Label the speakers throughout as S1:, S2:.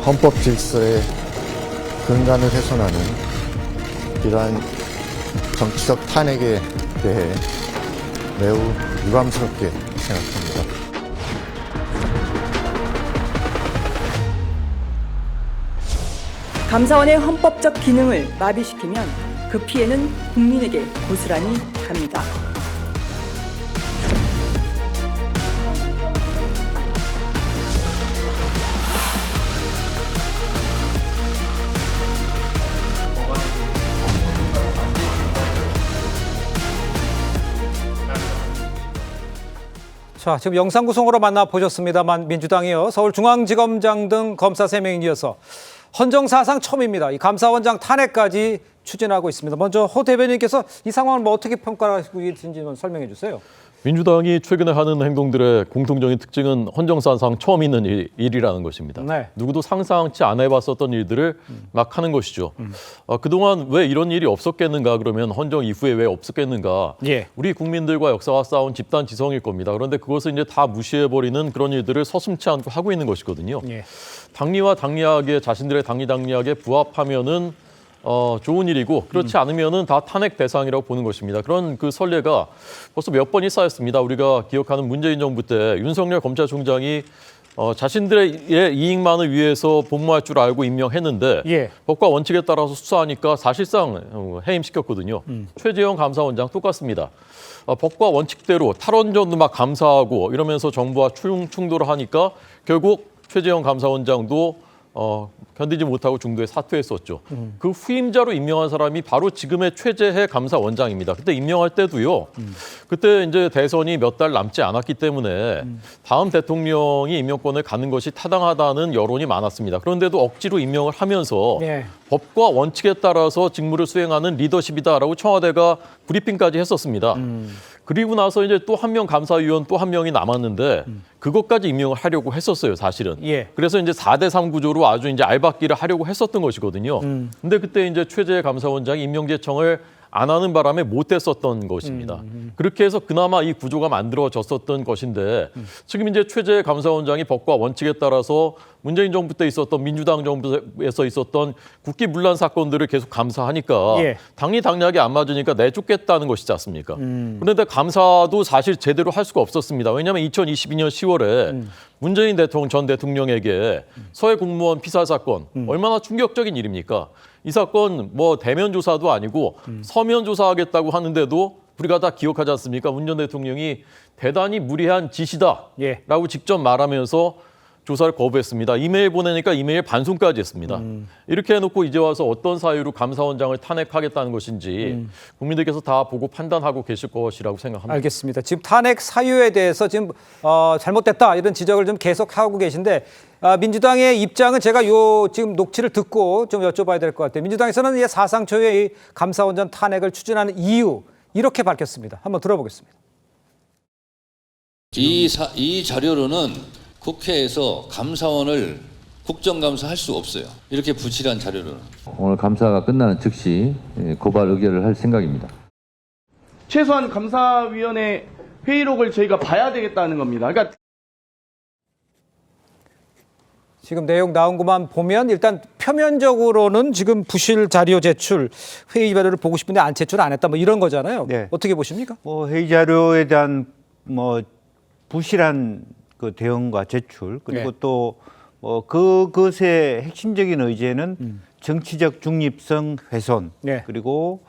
S1: 헌법 질서의 근간을 훼손하는 이러한 정치적 탄핵에 대해 매우 유감스럽게 생각합니다.
S2: 감사원의 헌법적 기능을 마비시키면 그 피해는 국민에게 고스란히 갑니다.
S3: 자, 지금 영상 구성으로 만나보셨습니다만 민주당이요. 서울중앙지검장 등 검사 3명이 이어서 헌정사상 처음입니다. 이 감사원장 탄핵까지 추진하고 있습니다. 먼저 호 대변인께서 이 상황을 어떻게 평가하고 계신지 설명해 주세요.
S4: 민주당이 최근에 하는 행동들의 공통적인 특징은 헌정사상 처음 있는 일이라는 것입니다.
S3: 네.
S4: 누구도 상상치 않아 해봤었던 일들을 막 하는 것이죠. 그동안 왜 이런 일이 없었겠는가 그러면 헌정 이후에 왜 없었겠는가.
S3: 예.
S4: 우리 국민들과 역사와 싸운 집단 지성일 겁니다. 그런데 그것을 이제 다 무시해버리는 그런 일들을 서슴지 않고 하고 있는 것이거든요.
S3: 예.
S4: 당리와 당리학에 자신들의 당리학에 부합하면은 좋은 일이고 그렇지 않으면은 다 탄핵 대상이라고 보는 것입니다. 그런 그 선례가 벌써 몇 번이 쌓였습니다. 우리가 기억하는 문재인 정부 때 윤석열 검찰총장이 자신들의 이익만을 위해서 복무할 줄 알고 임명했는데
S3: 예.
S4: 법과 원칙에 따라서 수사하니까 사실상 해임시켰거든요. 최재형 감사원장 똑같습니다. 법과 원칙대로 탈원전도 막 감사하고 이러면서 정부와 충돌을 하니까 결국 최재형 감사원장도 견디지 못하고 중도에 사퇴했었죠. 그 후임자로 임명한 사람이 바로 지금의 최재해 감사원장입니다. 그때 임명할 때도요. 그때 이제 대선이 몇 달 남지 않았기 때문에 다음 대통령이 임명권을 갖는 것이 타당하다는 여론이 많았습니다. 그런데도 억지로 임명을 하면서
S3: 예.
S4: 법과 원칙에 따라서 직무를 수행하는 리더십이다라고 청와대가 브리핑까지 했었습니다. 그리고 나서 이제 또 한 명 감사위원 또 한 명이 남았는데 그것까지 임명을 하려고 했었어요, 사실은.
S3: 예.
S4: 그래서 이제 4대3 구조로 아주 이제 알박기를 하려고 했었던 것이거든요. 근데 그때 이제 최재해 감사원장이 임명제청을 안 하는 바람에 못했었던 것입니다. 그렇게 해서 그나마 이 구조가 만들어졌었던 것인데 지금 이제 최재해 감사원장이 법과 원칙에 따라서 문재인 정부 때 있었던 민주당 정부에서 있었던 국기 문란 사건들을 계속 감사하니까
S3: 예.
S4: 당리 당략이 안 맞으니까 내쫓겠다는 것이지 않습니까? 그런데 감사도 사실 제대로 할 수가 없었습니다. 왜냐하면 2022년 10월에 문재인 전 대통령에게 서해 공무원 피살 사건 얼마나 충격적인 일입니까? 이 사건 뭐 대면 조사도 아니고 서면 조사하겠다고 하는데도 우리가 다 기억하지 않습니까? 문 전 대통령이 대단히 무리한 짓이다라고
S3: 예.
S4: 직접 말하면서 조사를 거부했습니다. 이메일 보내니까 이메일 반송까지 했습니다. 이렇게 해놓고 이제 와서 어떤 사유로 감사원장을 탄핵하겠다는 것인지 국민들께서 다 보고 판단하고 계실 것이라고 생각합니다.
S3: 알겠습니다. 지금 탄핵 사유에 대해서 지금 잘못됐다 이런 지적을 좀 계속 하고 계신데 민주당의 입장은 제가 지금 녹취를 듣고 좀 여쭤봐야 될 것 같아요. 민주당에서는 이 사상 초유의 이 감사원장 탄핵을 추진하는 이유 이렇게 밝혔습니다. 한번 들어보겠습니다.
S5: 이 자료로는 국회에서 감사원을 국정감사할 수 없어요. 이렇게 부실한 자료로는.
S6: 오늘 감사가 끝나는 즉시 고발 의결을 할 생각입니다.
S7: 최소한 감사위원회 회의록을 저희가 봐야 되겠다는 겁니다. 그러니까
S3: 지금 내용 나온 것만 보면 일단 표면적으로는 지금 부실 자료 제출, 회의 자료를 보고 싶은데 제출 안 했다 뭐 이런 거잖아요.
S8: 네.
S3: 어떻게 보십니까?
S8: 회의 자료에 대한 부실한 그 대응과 제출 그리고
S3: 네.
S8: 또 그것의 핵심적인 의제는 정치적 중립성 훼손
S3: 네.
S8: 그리고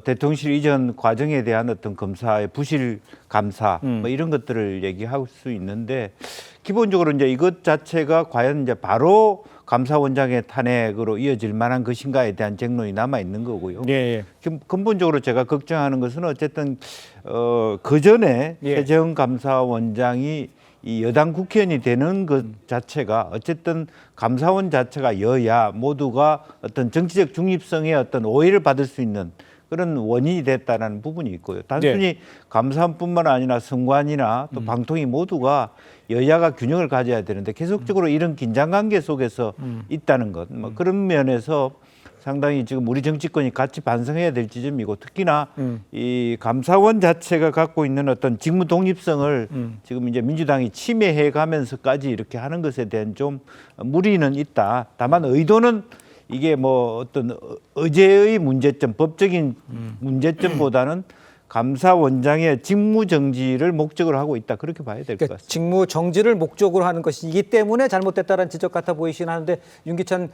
S8: 대통령실 이전 과정에 대한 어떤 검사의 부실 감사 이런 것들을 얘기할 수 있는데 기본적으로 이제 이것 자체가 과연 이제 바로 감사원장의 탄핵으로 이어질 만한 것인가에 대한 쟁론이 남아 있는 거고요.
S3: 예.
S8: 지금 근본적으로 제가 걱정하는 것은 어쨌든 그 전에
S3: 예.
S8: 최재형 감사원장이 이 여당 국회의원이 되는 것 자체가 어쨌든 감사원 자체가 여야 모두가 어떤 정치적 중립성의 어떤 오해를 받을 수 있는 그런 원인이 됐다는 부분이 있고요. 단순히 감사원뿐만 아니라 선관위나 또 방통위 모두가 여야가 균형을 가져야 되는데 계속적으로 이런 긴장관계 속에서 있다는 것. 그런 면에서 상당히 지금 우리 정치권이 같이 반성해야 될 지점이고 특히나 이 감사원 자체가 갖고 있는 어떤 직무 독립성을 지금 이제 민주당이 침해해 가면서까지 이렇게 하는 것에 대한 좀 무리는 있다. 다만 의도는 이게 뭐 어떤 의제의 문제점, 법적인 문제점보다는 감사원장의 직무 정지를 목적으로 하고 있다. 그렇게 봐야 될 것
S3: 그러니까
S8: 같습니다.
S3: 직무 정지를 목적으로 하는 것이기 때문에 잘못됐다는 지적 같아 보이긴 하는데 윤기찬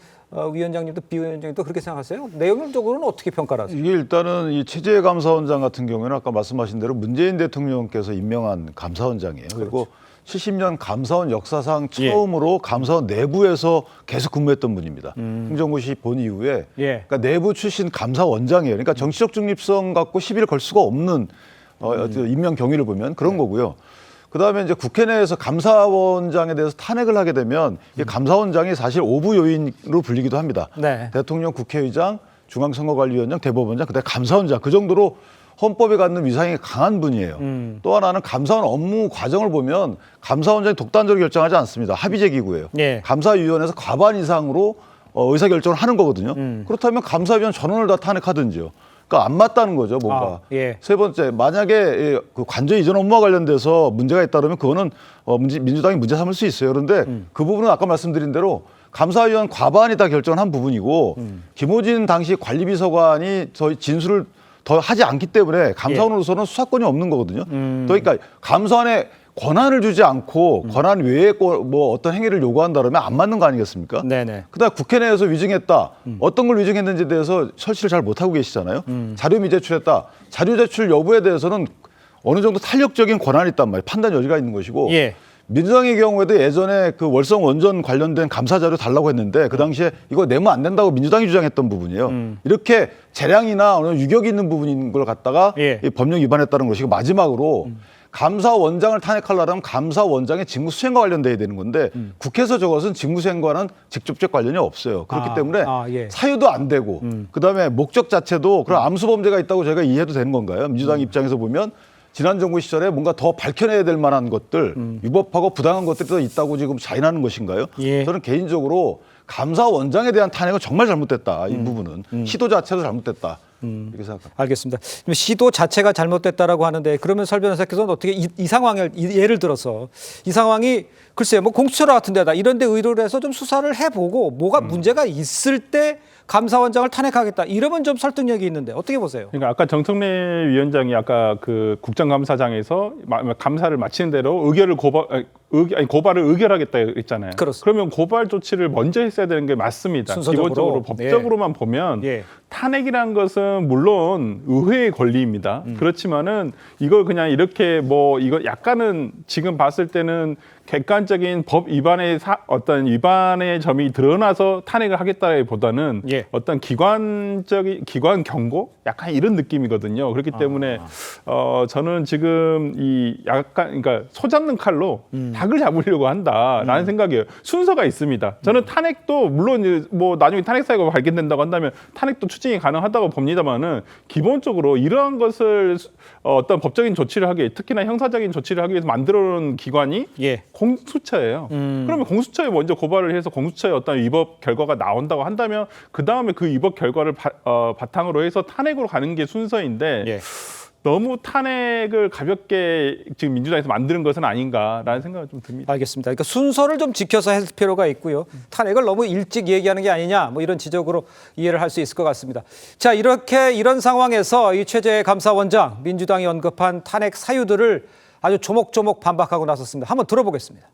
S3: 위원장님도 비위원장님도 그렇게 생각하세요? 내용적으로는 어떻게 평가를 하세요?
S9: 이게 일단은 이 최재 감사원장 같은 경우에는 아까 말씀하신 대로 문재인 대통령께서 임명한 감사원장이에요. 그리고 70년 감사원 역사상 처음으로 감사원 내부에서 계속 근무했던 분입니다. 행정고시 본 이후에 그러니까 내부 출신 감사원장이에요. 그러니까 정치적 중립성 갖고 시비를 걸 수가 없는 임명 경위를 보면 그런 거고요. 그다음에 이제 국회 내에서 감사원장에 대해서 탄핵을 하게 되면 이 감사원장이 사실 오부 요인으로 불리기도 합니다.
S3: 네.
S9: 대통령, 국회의장, 중앙선거관리위원장, 대법원장, 그다음에 감사원장 그 정도로 헌법에 갖는 위상이 강한 분이에요. 또 하나는 감사원 업무 과정을 보면 감사원장이 독단적으로 결정하지 않습니다. 합의제 기구예요.
S3: 예.
S9: 감사위원회에서 과반 이상으로 의사결정을 하는 거거든요. 그렇다면 감사위원 전원을 다 탄핵하든지요. 그러니까 안 맞다는 거죠, 뭔가.
S3: 예.
S9: 세 번째, 만약에 그 관저 이전 업무와 관련돼서 문제가 있다 그러면 그거는 민주당이 문제 삼을 수 있어요. 그런데 그 부분은 아까 말씀드린 대로 감사위원 과반이 다 결정을 한 부분이고 김호진 당시 관리비서관이 저희 진술을 더 하지 않기 때문에 감사원으로서는 수사권이 없는 거거든요. 그러니까 감사원에 권한을 주지 않고 권한 외에 뭐 어떤 행위를 요구한다 그러면 안 맞는 거 아니겠습니까?
S3: 네네.
S9: 그다음에 국회 내에서 위증했다. 어떤 걸 위증했는지에 대해서 설치를 잘 못하고 계시잖아요. 자료 미제출했다. 자료 제출 여부에 대해서는 어느 정도 탄력적인 권한이 있단 말이에요. 판단 여지가 있는 것이고.
S3: 예.
S9: 민주당의 경우에도 예전에 그 월성 원전 관련된 감사 자료 달라고 했는데 그 당시에 이거 내면 안 된다고 민주당이 주장했던 부분이에요. 이렇게 재량이나 어느 유격이 있는 부분인 걸 갖다가
S3: 예.
S9: 이 법령 위반했다는 것이고 마지막으로 감사원장을 탄핵하려면 감사원장의 직무수행과 관련돼야 되는 건데 국회에서 저것은 직무수행과는 직접적 관련이 없어요. 그렇기 때문에
S3: 예.
S9: 사유도 안 되고 그다음에 목적 자체도 그런 암수범죄가 있다고 저희가 이해해도 되는 건가요? 민주당 입장에서 보면 지난 정부 시절에 뭔가 더 밝혀내야 될 만한 것들, 위법하고 부당한 것들이 더 있다고 지금 자인하는 것인가요?
S3: 예.
S9: 저는 개인적으로 감사원장에 대한 탄핵은 정말 잘못됐다. 이 부분은. 시도 자체도 잘못됐다. 이렇게 생각합니다.
S3: 알겠습니다. 시도 자체가 잘못됐다라고 하는데 그러면 설 변호사께서는 어떻게 이 상황을 예를 들어서 이 상황이 글쎄요 뭐 공수처 같은 데다 이런 데 의뢰를 해서 좀 수사를 해보고 뭐가 문제가 있을 때 감사원장을 탄핵하겠다 이러면 좀 설득력이 있는데 어떻게 보세요?
S10: 그러니까 아까 정청래 위원장이 아까 그 국정감사장에서 감사를 마치는 대로 고발을 의결하겠다 했잖아요.
S3: 그렇습니다.
S10: 그러면 고발 조치를 먼저 했어야 되는 게 맞습니다.
S3: 순서적으로.
S10: 기본적으로 법적으로만 보면
S3: 예.
S10: 탄핵이라는 것은 물론 의회의 권리입니다. 그렇지만은 이걸 그냥 이렇게 뭐 이거 약간은 지금 봤을 때는 객관적인 법 위반의 어떤 위반의 점이 드러나서 탄핵을 하겠다기보다는
S3: 예.
S10: 어떤 기관 경고 약간 이런 느낌이거든요. 그렇기 때문에 저는 지금 이 약간 그러니까 소 잡는 칼로 닭을 잡으려고 한다라는 생각이에요. 순서가 있습니다. 저는 탄핵도 물론 뭐 나중에 탄핵 사유가 발견된다고 한다면 탄핵도 추진이 가능하다고 봅니다만은 기본적으로 이러한 것을 어떤 법적인 조치를 하기 특히나 형사적인 조치를 하기 위해서 만들어놓은 기관이
S3: 예.
S10: 공수처예요. 그러면 공수처에 먼저 고발을 해서 공수처의 어떤 위법 결과가 나온다고 한다면 그 다음에 그 위법 결과를 바탕으로 해서 탄핵으로 가는 게 순서인데
S3: 예.
S10: 너무 탄핵을 가볍게 지금 민주당에서 만드는 것은 아닌가라는 생각이 좀 듭니다.
S3: 알겠습니다. 그러니까 순서를 좀 지켜서 할 필요가 있고요. 탄핵을 너무 일찍 얘기하는 게 아니냐 뭐 이런 지적으로 이해를 할 수 있을 것 같습니다. 자 이런 상황에서 이 최재 감사원장 민주당이 언급한 탄핵 사유들을 아주 조목조목 반박하고 나섰습니다. 한번 들어보겠습니다.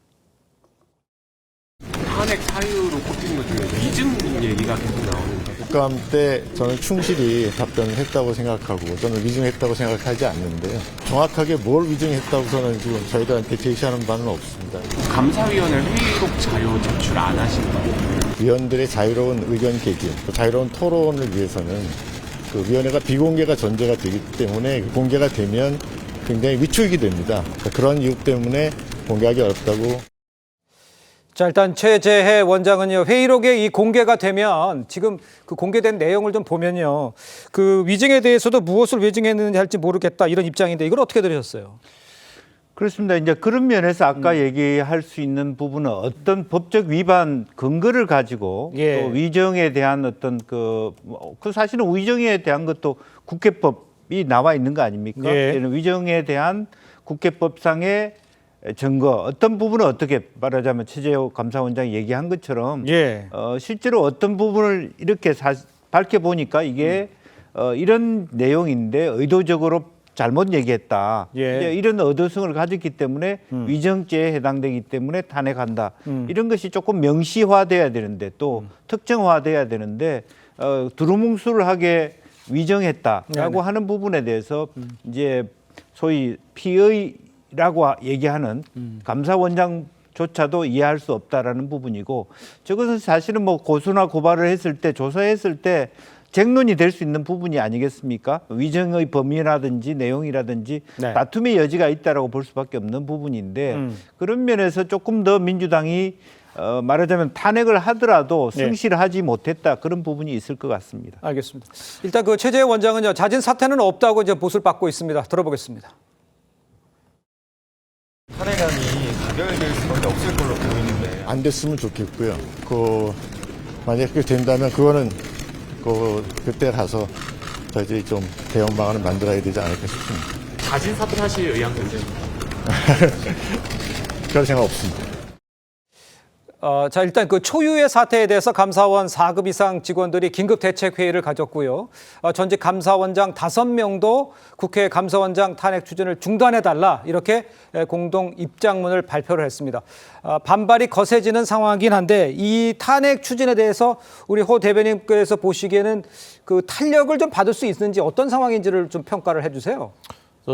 S11: 탄핵 사유로 꼽히는 것 중에 위증 얘기가 계속 나오는데
S1: 국감 때 저는 충실히 답변을 했다고 생각하고 저는 위증했다고 생각하지 않는데요. 정확하게 뭘 위증했다고서는 지금 저희들한테 제시하는 바는 없습니다.
S11: 감사위원회 회의록 자료 제출 안 하신 거예요?
S1: 위원들의 자유로운 의견 개진, 또 자유로운 토론을 위해서는 그 위원회가 비공개가 전제가 되기 때문에 공개가 되면 굉장히 위축이 됩니다. 그런 이유 때문에 공개하기 어렵다고.
S3: 자 일단 최재해 원장은요 회의록에 이 공개가 되면 지금 그 공개된 내용을 좀 보면요 그 위증에 대해서도 무엇을 위증했는지 할지 모르겠다 이런 입장인데 이걸 어떻게 들으셨어요?
S8: 그렇습니다. 이제 그런 면에서 아까 얘기할 수 있는 부분은 어떤 법적 위반 근거를 가지고
S3: 예.
S8: 또 위정에 대한 어떤 그 사실은 위정에 대한 것도 국회법이 나와 있는 거 아닙니까?
S3: 예.
S8: 위정에 대한 국회법상의 증거 어떤 부분은 어떻게 말하자면 최재호 감사원장이 얘기한 것처럼
S3: 예.
S8: 실제로 어떤 부분을 이렇게 밝혀보니까 이게 이런 내용인데 의도적으로 잘못 얘기했다.
S3: 예.
S8: 이제 이런 의도성을 가졌기 때문에 위정죄에 해당되기 때문에 탄핵한다. 이런 것이 조금 명시화돼야 되는데 또 특정화돼야 되는데 두루뭉술하게 위정했다라고
S3: 네네.
S8: 하는 부분에 대해서 이제 소위 피의라고 얘기하는 감사원장조차도 이해할 수 없다라는 부분이고 저것은 사실은 뭐 고소나 고발을 했을 때 조사했을 때 쟁론이 될 수 있는 부분이 아니겠습니까? 위정의 범위라든지 내용이라든지
S3: 네.
S8: 다툼의 여지가 있다라고 볼 수밖에 없는 부분인데 그런 면에서 조금 더 민주당이 말하자면 탄핵을 하더라도
S3: 네.
S8: 승실하지 못했다 그런 부분이 있을 것 같습니다.
S3: 알겠습니다. 일단 그 최재형 원장은요, 잦은 사퇴는 없다고 이제 보수를 받고 있습니다. 들어보겠습니다.
S11: 탄핵안이 가결될 수밖에 없을 걸로 보이는데
S1: 안 됐으면 좋겠고요. 만약에 그게 된다면 그거는 그때 가서 저희들이 좀 대응 방안을 만들어야 되지 않을까 싶습니다.
S11: 자진 사퇴하실 의향도 있습니다.
S1: 그럴 생각 없습니다.
S3: 자, 일단 그 초유의 사태에 대해서 감사원 4급 이상 직원들이 긴급 대책 회의를 가졌고요. 전직 감사원장 5명도 국회 감사원장 탄핵 추진을 중단해달라 이렇게 공동 입장문을 발표를 했습니다. 반발이 거세지는 상황이긴 한데 이 탄핵 추진에 대해서 우리 호 대변인께서 보시기에는 그 탄력을 좀 받을 수 있는지 어떤 상황인지를 좀 평가를 해주세요.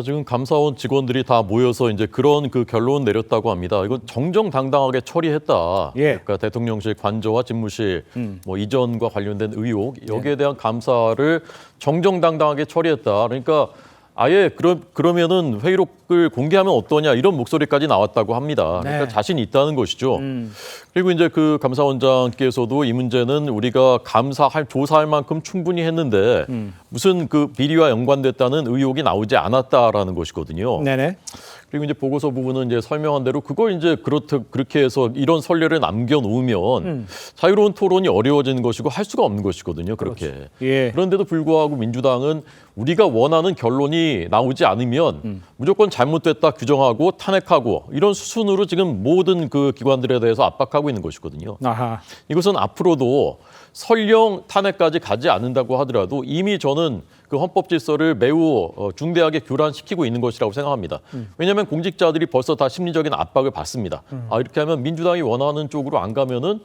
S4: 지금 감사원 직원들이 다 모여서 이제 그런 그 결론 내렸다고 합니다. 이건 정정당당하게 처리했다.
S3: 예.
S4: 그러니까 대통령실 관저와 집무실 뭐 이전과 관련된 의혹 여기에 대한 감사를 정정당당하게 처리했다. 그러니까 아예 그러면은 회의록을 공개하면 어떠냐 이런 목소리까지 나왔다고 합니다. 그러니까
S3: 네.
S4: 자신이 있다는 것이죠. 그리고 이제 그 감사원장께서도 이 문제는 우리가 조사할 만큼 충분히 했는데 무슨 그 비리와 연관됐다는 의혹이 나오지 않았다라는 것이거든요.
S3: 네네.
S4: 그리고 이제 보고서 부분은 이제 설명한 대로 그걸 이제 그렇게 해서 이런 선례를 남겨놓으면 자유로운 토론이 어려워지는 것이고 할 수가 없는 것이거든요. 그렇게.
S3: 그렇죠. 예.
S4: 그런데도 불구하고 민주당은 우리가 원하는 결론이 나오지 않으면 무조건 잘못됐다 규정하고 탄핵하고 이런 수순으로 지금 모든 그 기관들에 대해서 압박하고 있는 것이거든요.
S3: 아하.
S4: 이것은 앞으로도 설령 탄핵까지 가지 않는다고 하더라도 이미 저는 그 헌법 질서를 매우 중대하게 교란시키고 있는 것이라고 생각합니다. 왜냐하면 공직자들이 벌써 다 심리적인 압박을 받습니다. 이렇게 하면 민주당이 원하는 쪽으로 안 가면은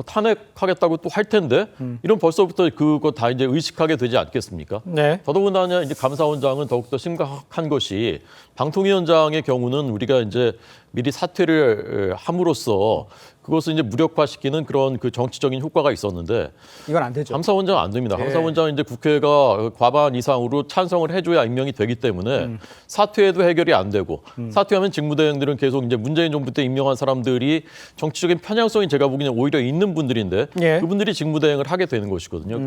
S4: 탄핵하겠다고 또 할 텐데 이런 벌써부터 그거 다 이제 의식하게 되지 않겠습니까?
S3: 네.
S4: 더더군다나 이제 감사원장은 더욱더 심각한 것이 방통위원장의 경우는 우리가 이제 미리 사퇴를 함으로써 그것을 이제 무력화시키는 그런 그 정치적인 효과가 있었는데
S3: 이건 안 되죠.
S4: 감사원장은 안 됩니다.
S3: 네.
S4: 감사원장은 이제 국회가 과반 이상으로 찬성을 해줘야 임명이 되기 때문에 사퇴해도 해결이 안 되고 사퇴하면 직무대행들은 계속 이제 문재인 정부 때 임명한 사람들이 정치적인 편향성이 제가 보기에는 오히려 있는 분들인데
S3: 예.
S4: 그분들이 직무대행을 하게 되는 것이거든요.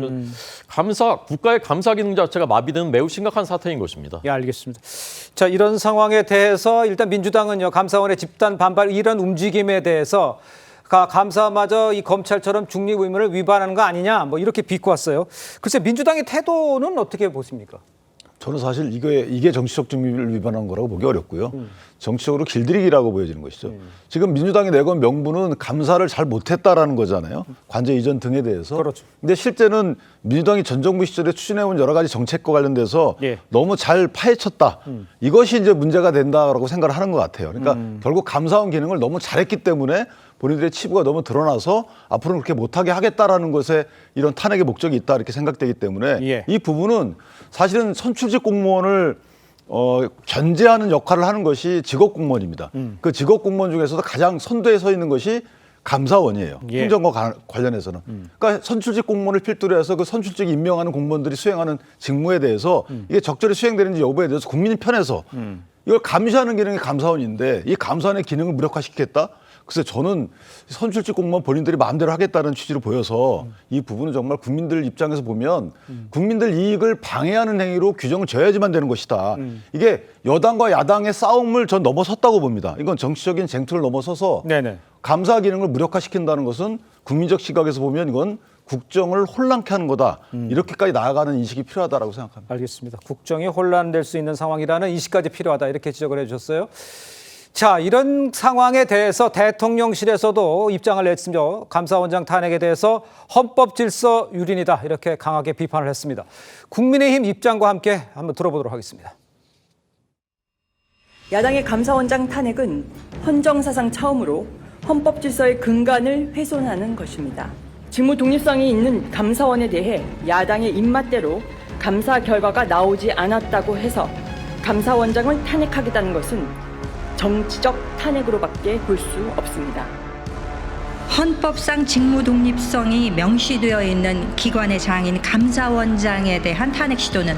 S4: 국가의 감사 기능 자체가 마비되는 매우 심각한 사태인 것입니다.
S3: 예, 알겠습니다. 자, 이런 상황에 대해서 일단 민주당은요, 감사원의 집단 반발 이런 움직임에 대해서 감사마저 이 검찰처럼 중립 의무를 위반하는 거 아니냐, 뭐 이렇게 비꼬았어요. 글쎄 민주당의 태도는 어떻게 보십니까?
S9: 저는 사실 이게 정치적 중립을 위반한 거라고 보기 어렵고요. 정치적으로 길들이기라고 보여지는 것이죠. 지금 민주당이 내건 명분은 감사를 잘 못했다라는 거잖아요. 관저 이전 등에 대해서.
S3: 그렇죠.
S9: 근데 실제는 민주당이 전 정부 시절에 추진해온 여러 가지 정책과 관련돼서
S3: 예.
S9: 너무 잘 파헤쳤다. 이것이 이제 문제가 된다라고 생각을 하는 것 같아요. 그러니까 결국 감사원 기능을 너무 잘했기 때문에 본인들의 치부가 너무 드러나서 앞으로는 그렇게 못하게 하겠다라는 것에 이런 탄핵의 목적이 있다 이렇게 생각되기 때문에
S3: 예.
S9: 이 부분은 사실은 선출직 공무원을 견제하는 역할을 하는 것이 직업공무원입니다. 그 직업공무원 중에서도 가장 선두에 서 있는 것이 감사원이에요.
S3: 예.
S9: 행정과 관련해서는. 그러니까 선출직 공무원을 필두로 해서 그 선출직 임명하는 공무원들이 수행하는 직무에 대해서 이게 적절히 수행되는지 여부에 대해서 국민 편에서 이걸 감시하는 기능이 감사원인데 이 감사원의 기능을 무력화시키겠다? 글쎄 저는 선출직 공무원 본인들이 마음대로 하겠다는 취지로 보여서 이 부분은 정말 국민들 입장에서 보면 국민들 이익을 방해하는 행위로 규정을 져야지만 되는 것이다. 이게 여당과 야당의 싸움을 전 넘어섰다고 봅니다. 이건 정치적인 쟁투를 넘어서서
S3: 네네.
S9: 감사 기능을 무력화시킨다는 것은 국민적 시각에서 보면 이건 국정을 혼란케 하는 거다. 이렇게까지 나아가는 인식이 필요하다고 생각합니다.
S3: 알겠습니다. 국정이 혼란될 수 있는 상황이라는 인식까지 필요하다 이렇게 지적을 해주셨어요. 자, 이런 상황에 대해서 대통령실에서도 입장을 냈습니다. 감사원장 탄핵에 대해서 헌법 질서 유린이다 이렇게 강하게 비판을 했습니다. 국민의힘 입장과 함께 한번 들어보도록 하겠습니다.
S2: 야당의 감사원장 탄핵은 헌정사상 처음으로 헌법 질서의 근간을 훼손하는 것입니다. 직무 독립성이 있는 감사원에 대해 야당의 입맛대로 감사 결과가 나오지 않았다고 해서 감사원장을 탄핵하겠다는 것은 정치적 탄핵으로밖에 볼 수 없습니다.
S12: 헌법상 직무 독립성이 명시되어 있는 기관의 장인 감사원장에 대한 탄핵 시도는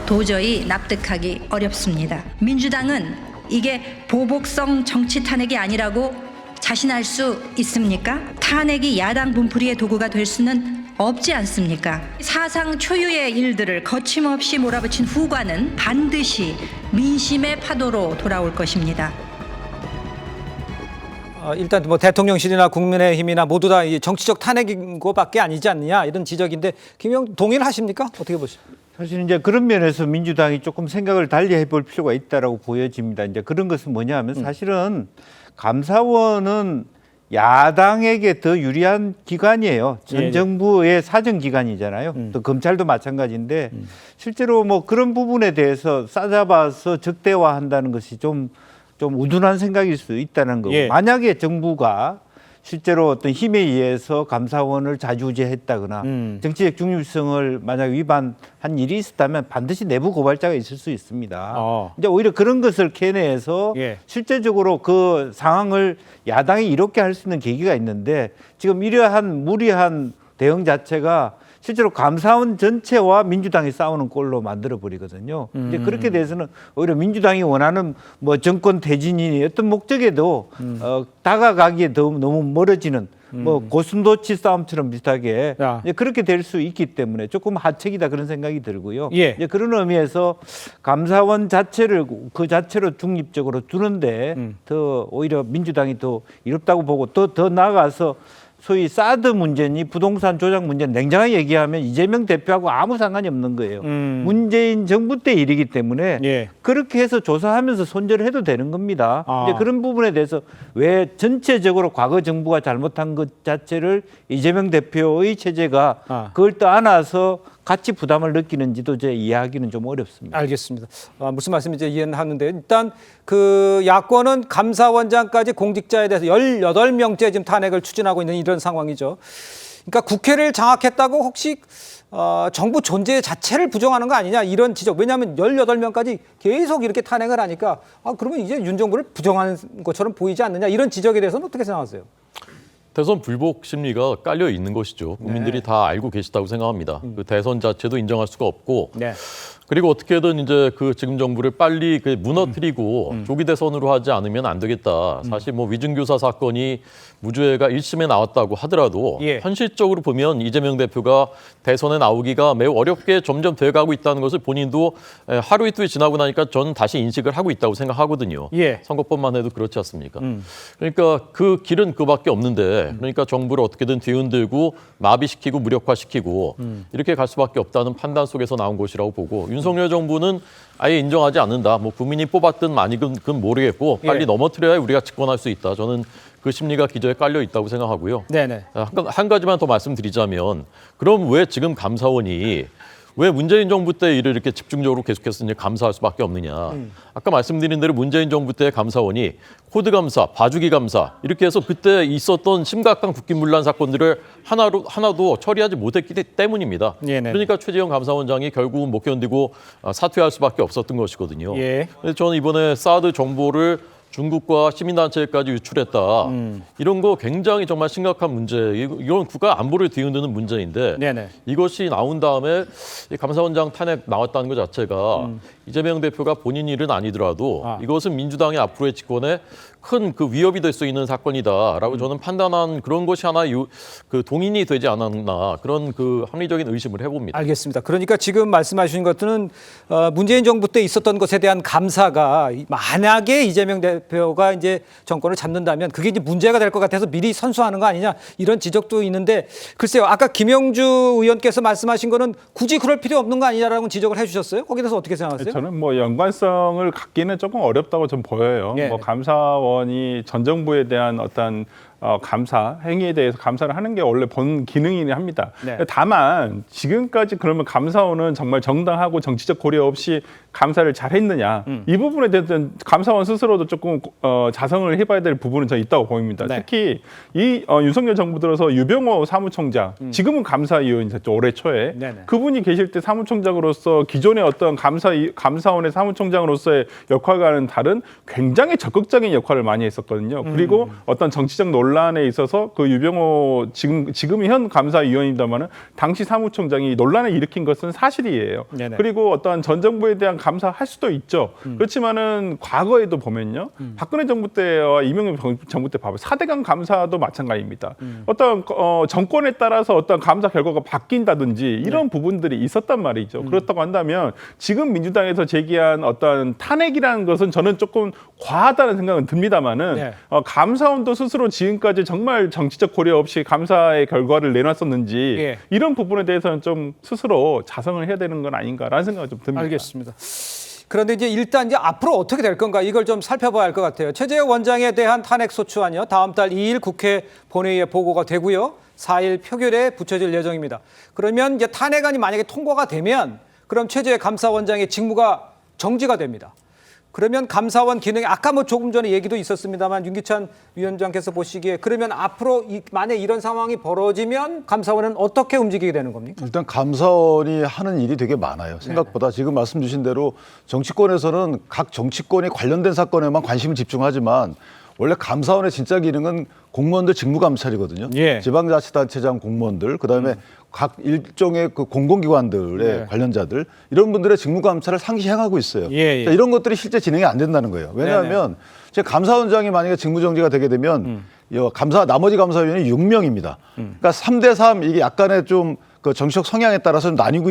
S12: 도저히 납득하기 어렵습니다. 민주당은 이게 보복성 정치 탄핵이 아니라고 자신할 수 있습니까? 탄핵이 야당 분풀이의 도구가 될 수는 없지 않습니까? 사상 초유의 일들을 거침없이 몰아붙인 후과는 반드시 민심의 파도로 돌아올 것입니다.
S3: 일단 뭐 대통령실이나 국민의힘이나 모두 다 이 정치적 탄핵인 것밖에 아니지 않느냐 이런 지적인데 김영 동의를 하십니까? 어떻게 보시죠?
S8: 사실 이제 그런 면에서 민주당이 조금 생각을 달리 해볼 필요가 있다라고 보여집니다. 이제 그런 것은 뭐냐하면 사실은 감사원은 야당에게 더 유리한 기관이에요. 전 정부의 사정 기관이잖아요. 또 검찰도 마찬가지인데 실제로 뭐 그런 부분에 대해서 싸잡아서 적대화한다는 것이 좀 우둔한 생각일 수 있다는 거고 만약에 정부가 실제로 어떤 힘에 의해서 감사원을 좌지우지했다거나 정치적 중립성을 만약 위반한 일이 있었다면 반드시 내부 고발자가 있을 수 있습니다. 이제 오히려 그런 것을 캐내서 실제적으로 그 상황을 야당이 이롭게 할 수 있는 계기가 있는데 지금 이러한 무리한 대응 자체가 실제로 감사원 전체와 민주당이 싸우는 꼴로 만들어 버리거든요. 이제 그렇게 돼서는 오히려 민주당이 원하는 뭐 정권 퇴진이 어떤 목적에도 다가가기에 너무 멀어지는 뭐 고슴도치 싸움처럼 비슷하게 이제 그렇게 될 수 있기 때문에 조금 하책이다 그런 생각이 들고요. 이제 그런 의미에서 감사원 자체를 그 자체로 중립적으로 두는데 더 오히려 민주당이 더 이롭다고 보고 더 나아가서 소위 사드 문제니 부동산 조작 문제는 냉정하게 얘기하면 이재명 대표하고 아무 상관이 없는 거예요. 문재인 정부 때 일이기 때문에 그렇게 해서 조사하면서 손절을 해도 되는 겁니다. 이제 그런 부분에 대해서 왜 전체적으로 과거 정부가 잘못한 것 자체를 이재명 대표의 체제가 그걸 떠안아서 같이 부담을 느끼는지도 제 이해하기는 좀 어렵습니다.
S3: 알겠습니다. 무슨 말씀인지 이해는 하는데 일단 그 야권은 감사원장까지 공직자에 대해서 18명째 지금 탄핵을 추진하고 있는 이런 상황이죠. 그러니까 국회를 장악했다고 혹시 정부 존재 자체를 부정하는 거 아니냐 이런 지적. 왜냐하면 18명까지 계속 이렇게 탄핵을 하니까 그러면 이제 윤 정부를 부정하는 것처럼 보이지 않느냐 이런 지적에 대해서는 어떻게 생각하세요?
S4: 대선 불복 심리가 깔려 있는 것이죠. 국민들이 다 알고 계시다고 생각합니다. 그 대선 자체도 인정할 수가 없고 그리고 어떻게든 이제 그 지금 정부를 빨리 무너뜨리고 조기 대선으로 하지 않으면 안 되겠다. 사실 뭐 위증교사 사건이 무죄가 1심에 나왔다고 하더라도 현실적으로 보면 이재명 대표가 대선에 나오기가 매우 어렵게 점점 돼가고 있다는 것을 본인도 하루 이틀 지나고 나니까 저는 다시 인식을 하고 있다고 생각하거든요. 선거법만 해도 그렇지 않습니까? 그러니까 그 길은 그밖에 없는데 그러니까 정부를 어떻게든 뒤흔들고 마비시키고 무력화시키고 이렇게 갈 수밖에 없다는 판단 속에서 나온 것이라고 보고 윤석열 정부는 아예 인정하지 않는다. 뭐 국민이 뽑았든 많이든 그건 모르겠고 빨리 넘어뜨려야 우리가 집권할 수 있다. 저는 그 심리가 기저에 깔려 있다고 생각하고요. 한 가지만 더 말씀드리자면 그럼 왜 지금 감사원이 왜 문재인 정부 때 일을 이렇게 집중적으로 계속해서 이제 감사할 수밖에 없느냐. 아까 말씀드린 대로 문재인 정부 때 감사원이 코드 감사, 봐주기 감사 이렇게 해서 그때 있었던 심각한 국기문란 사건들을 하나도 처리하지 못했기 때문입니다. 그러니까 최재형 감사원장이 결국은 못 견디고 사퇴할 수밖에 없었던 것이거든요. 그래서 저는 이번에 사드 정보를 중국과 시민단체까지 유출했다. 이런 거 굉장히 정말 심각한 문제. 이건 국가 안보를 뒤흔드는 문제인데
S3: 네네.
S4: 이것이 나온 다음에 이 감사원장 탄핵 나왔다는 것 자체가 이재명 대표가 본인 일은 아니더라도 이것은 민주당의 앞으로의 집권에 큰 그 위협이 될 수 있는 사건이다라고 저는 판단한 그런 것이 하나 그 동인이 되지 않았나 그런 그 합리적인 의심을 해봅니다.
S3: 알겠습니다. 그러니까 지금 말씀하신 것들은 문재인 정부 때 있었던 것에 대한 감사가 만약에 이재명 대표가 이제 정권을 잡는다면 그게 이제 문제가 될 것 같아서 미리 선수하는 거 아니냐 이런 지적도 있는데 글쎄요. 아까 김영주 의원께서 말씀하신 거는 굳이 그럴 필요 없는 거 아니냐라고 지적을 해주셨어요. 거기에 대해서 어떻게 생각하세요?
S10: 저는 뭐 연관성을 갖기는 조금 어렵다고 좀 보여요.
S3: 예.
S10: 뭐 감사원이 전 정부에 대한 어떤 감사 행위에 대해서 감사를 하는 게 원래 본 기능이긴 합니다.
S3: 네.
S10: 다만 지금까지 그러면 감사원은 정말 정당하고 정치적 고려 없이 감사를 잘했느냐 이 부분에 대해서는 감사원 스스로도 조금 자성을 해봐야 될 부분은 저 있다고 보입니다.
S3: 네.
S10: 특히 이 윤석열 정부 들어서 유병호 사무총장 지금은 감사위원이셨죠. 올해 초에
S3: 네네.
S10: 그분이 계실 때 사무총장으로서 기존의 어떤 감사원의 사무총장으로서의 역할과는 다른 굉장히 적극적인 역할을 많이 했었거든요. 그리고 어떤 정치적 논란에 있어서 그 유병호 지금 현 감사위원입니다만은 당시 사무총장이 논란을 일으킨 것은 사실이에요.
S3: 네네.
S10: 그리고 어떤 전 정부에 대한 감사할 수도 있죠. 그렇지만은 과거에도 보면요, 박근혜 정부 때와 이명박 정부 때 봐봐 4대강 감사도 마찬가지입니다. 어떤 정권에 따라서 어떤 감사 결과가 바뀐다든지 이런 부분들이 있었단 말이죠. 그렇다고 한다면 지금 민주당에서 제기한 어떤 탄핵이라는 것은 저는 조금 과하다는 생각은 듭니다만은
S3: 네.
S10: 감사원도 스스로 지금까지 정말 정치적 고려 없이 감사의 결과를 내놨었는지
S3: 예.
S10: 이런 부분에 대해서는 좀 스스로 자성을 해야 되는 건 아닌가라는 생각이 좀 듭니다.
S3: 알겠습니다. 그런데 이제 일단 이제 앞으로 어떻게 될 건가 이걸 좀 살펴봐야 할 것 같아요. 최재형 원장에 대한 탄핵 소추안이요. 다음 달 2일 국회 본회의에 보고가 되고요. 4일 표결에 붙여질 예정입니다. 그러면 이제 탄핵안이 만약에 통과가 되면 그럼 최재형 감사원장의 직무가 정지가 됩니다. 그러면 감사원 기능이 아까 뭐 조금 전에 얘기도 있었습니다만 윤기찬 위원장께서 보시기에 그러면 앞으로 만약 이런 상황이 벌어지면 감사원은 어떻게 움직이게 되는 겁니까?
S9: 일단 감사원이 하는 일이 되게 많아요. 생각보다 지금 말씀 주신 대로 정치권에서는 각 정치권이 관련된 사건에만 관심을 집중하지만 원래 감사원의 진짜 기능은 공무원들 직무감찰이거든요.
S3: 예.
S9: 지방자치단체장 공무원들, 그다음에 각 일종의 그 공공기관들의
S3: 네.
S9: 관련자들 이런 분들의 직무감찰을 상시 행하고 있어요.
S3: 예, 예.
S9: 자, 이런 것들이 실제 진행이 안 된다는 거예요. 왜냐하면 제 감사원장이 만약에 직무정지가 되게 되면 나머지 감사위원이 6명입니다. 그러니까 3대3 이게 약간의 좀 그 정치적 성향에 따라서 나뉘고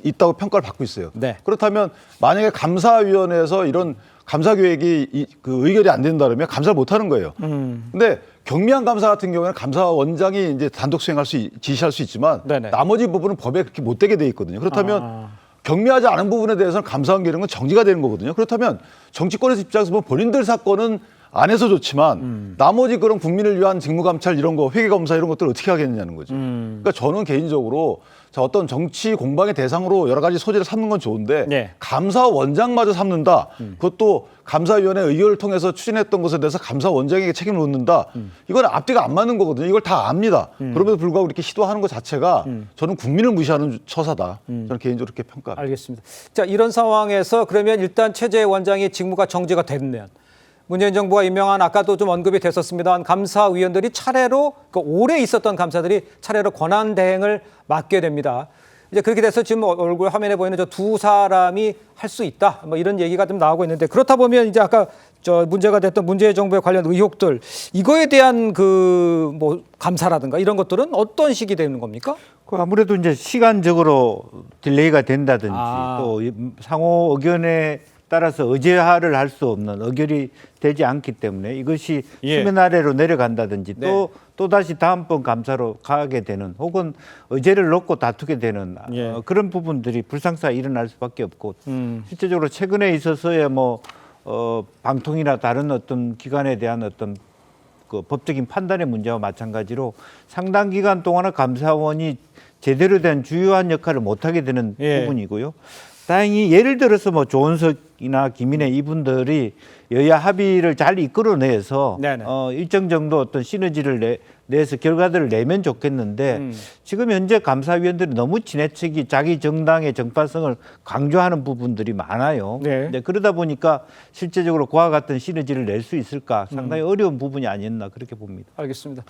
S9: 있다고 평가를 받고 있어요.
S3: 네.
S9: 그렇다면 만약에 감사위원회에서 이런 감사 계획이 그 의결이 안 된다면 감사를 못 하는 거예요. 근데 경미한 감사 같은 경우에는 감사원장이 이제 단독 지시할 수 있지만
S3: 네네.
S9: 나머지 부분은 법에 그렇게 못 되게 돼 있거든요. 그렇다면 경미하지 않은 부분에 대해서는 감사원 기능은 정지가 되는 거거든요. 그렇다면 정치권의 입장에서 보면 본인들 사건은 안 해서 좋지만 나머지 그런 국민을 위한 직무감찰 이런 거 회계검사 이런 것들을 어떻게 하겠느냐는 거죠. 그러니까 저는 개인적으로 어떤 정치 공방의 대상으로 여러 가지 소재를 삼는 건 좋은데
S3: 네.
S9: 감사원장마저 삼는다. 그것도 감사위원회 의결을 통해서 추진했던 것에 대해서 감사원장에게 책임을 묻는다. 이건 앞뒤가 안 맞는 거거든요. 이걸 다 압니다. 그럼에도 불구하고 이렇게 시도하는 것 자체가 저는 국민을 무시하는 처사다. 저는 개인적으로 그렇게 평가합니다.
S3: 알겠습니다. 자, 이런 상황에서 그러면 일단 최재형 원장의 직무가 정지가 되면 문재인 정부가 임명한 아까도 좀 언급이 됐었습니다만 감사위원들이 차례로 올해 있었던 감사들이 차례로 권한 대행을 맡게 됩니다. 이제 그렇게 돼서 지금 얼굴 화면에 보이는 저 두 사람이 할 수 있다. 뭐 이런 얘기가 좀 나오고 있는데 그렇다 보면 이제 아까 저 문제가 됐던 문재인 정부의 관련 의혹들 이거에 대한 그 뭐 감사라든가 이런 것들은 어떤 식이 되는 겁니까?
S8: 아무래도 이제 시간적으로 딜레이가 된다든지 또 상호 의견에 따라서 의제화를 할 수 없는 의결이 되지 않기 때문에 이것이 수면 아래로 내려간다든지 또 다시 다음번 감사로 가게 되는 혹은 의제를 놓고 다투게 되는 그런 부분들이 불상사가 일어날 수밖에 없고 실제적으로 최근에 있어서의 뭐 방통이나 다른 어떤 기관에 대한 어떤 그 법적인 판단의 문제와 마찬가지로 상당 기간 동안은 감사원이 제대로 된 주요한 역할을 못하게 되는 부분이고요. 다행히 예를 들어서 뭐 조은석이나 김인혜 이분들이 여야 합의를 잘 이끌어내서
S3: 네네.
S8: 일정 정도 어떤 시너지를 내서 결과들을 내면 좋겠는데 지금 현재 감사위원들이 너무 지나치게 자기 정당의 정파성을 강조하는 부분들이 많아요.
S3: 네.
S8: 네, 그러다 보니까 실제적으로 그와 같은 시너지를 낼 수 있을까 상당히 어려운 부분이 아니었나 그렇게 봅니다.
S3: 알겠습니다.